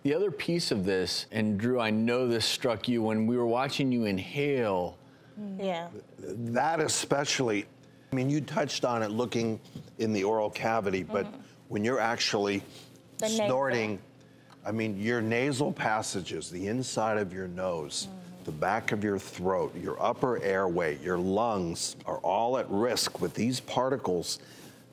The other piece of this, and Drew, I know this struck you when we were watching you inhale. Yeah. That especially, I mean, you touched on it looking in the oral cavity, but when you're actually snorting, I mean, your nasal passages, the inside of your nose, the back of your throat, your upper airway, your lungs are all at risk with these particles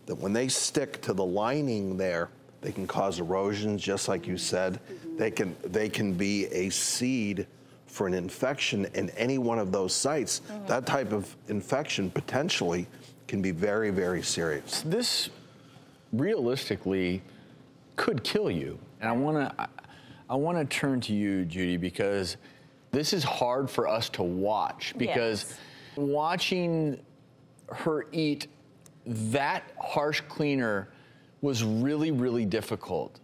that when they stick to the lining there, they can cause erosion, just like you said. They can be a seed for an infection in any one of those sites. That type of infection potentially can be very, very serious. This realistically could kill you. And I wanna turn to you, Judy, because this is hard for us to watch, because watching her eat that harsh cleaner was really, really difficult.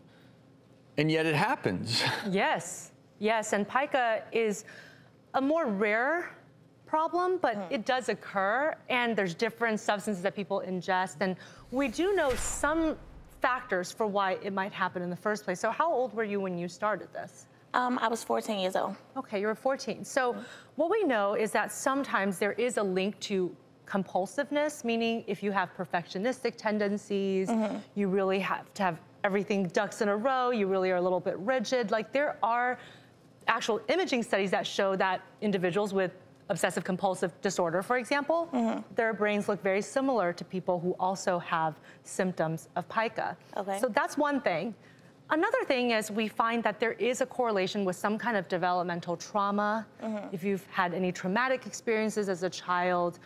And yet it happens. Yes, yes, and pica is a more rare problem, but it does occur, and there's different substances that people ingest, and we do know some factors for why it might happen in the first place. So how old were you when you started this? I was 14 years old. Okay, you were 14. So what we know is that sometimes there is a link to compulsiveness, meaning if you have perfectionistic tendencies, you really have to have everything ducks in a row, you really are a little bit rigid. Like, there are actual imaging studies that show that individuals with obsessive compulsive disorder, for example, their brains look very similar to people who also have symptoms of pica. Okay. So that's one thing. Another thing is we find that there is a correlation with some kind of developmental trauma. If you've had any traumatic experiences as a child,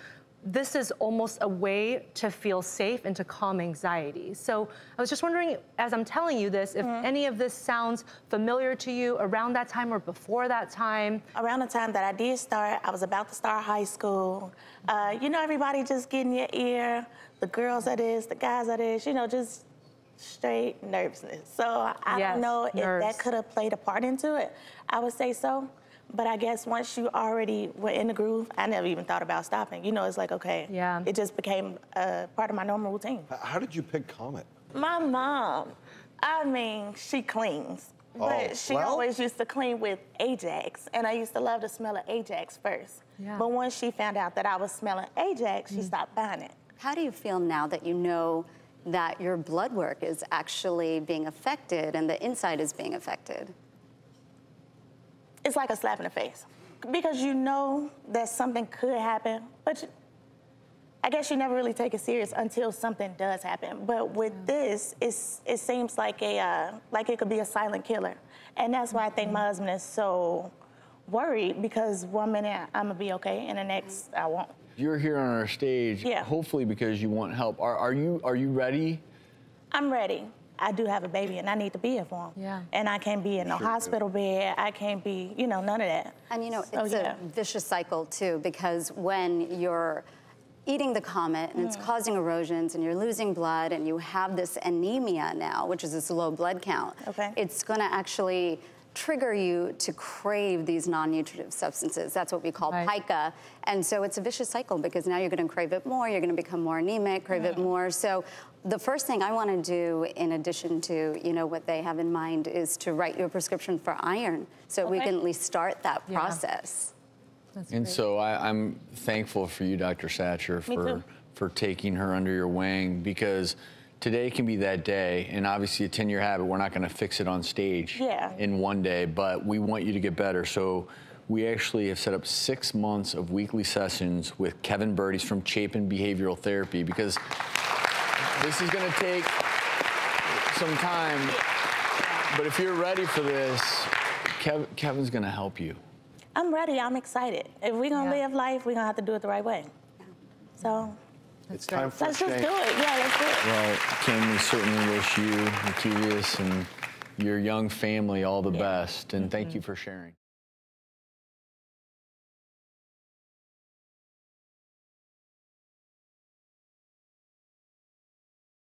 this is almost a way to feel safe and to calm anxiety. So I was just wondering, as I'm telling you this, if any of this sounds familiar to you around that time or before that time. Around the time that I did start, I was about to start high school. You know, everybody just getting your ear, the girls are this, the guys are this, you know, just straight nervousness. So I don't know if that could have played a part into it. I would say so. But I guess once you already were in the groove, I never even thought about stopping. You know, it's like, okay, it just became part of my normal routine. How did you pick Comet? My mom, I mean, she cleans. But she always used to clean with Ajax, and I used to love the smell of Ajax first. But once she found out that I was smelling Ajax, she stopped buying it. How do you feel now that you know that your blood work is actually being affected and the inside is being affected? It's like a slap in the face, because you know that something could happen, but I guess you never really take it serious until something does happen. But with this, it seems like it could be a silent killer, and that's why I think my husband is so worried, because one minute I'm gonna be okay, and the next I won't. You're here on our stage, hopefully because you want help. Are you ready? I'm ready. I do have a baby, and I need to be here for him. And I can't be in no hospital bed. I can't be, you know, none of that. And you know, it's a vicious cycle too, because when you're eating the Comet and it's causing erosions and you're losing blood and you have this anemia now, which is this low blood count, it's gonna actually trigger you to crave these non-nutritive substances. That's what we call pica. And so it's a vicious cycle, because now you're gonna crave it more, you're gonna become more anemic, crave it more. So the first thing I wanna do, in addition to, you know, what they have in mind, is to write you a prescription for iron, so we can at least start that process. And so I'm thankful for you, Dr. Sachar, for taking her under your wing, because today can be that day, and obviously a 10-year habit, we're not gonna fix it on stage in one day, but we want you to get better. So we actually have set up 6 months of weekly sessions with Kevin Bird. He's from Chapin Behavioral Therapy, because this is gonna take some time, but if you're ready for this, Kevin's gonna help you. I'm ready, I'm excited. If we're gonna live life, we're gonna have to do it the right way. So. It's time for let's just do it. Yeah, let's do it. Well, Kim, we certainly wish you, Matias, and your young family all the best, and thank you for sharing.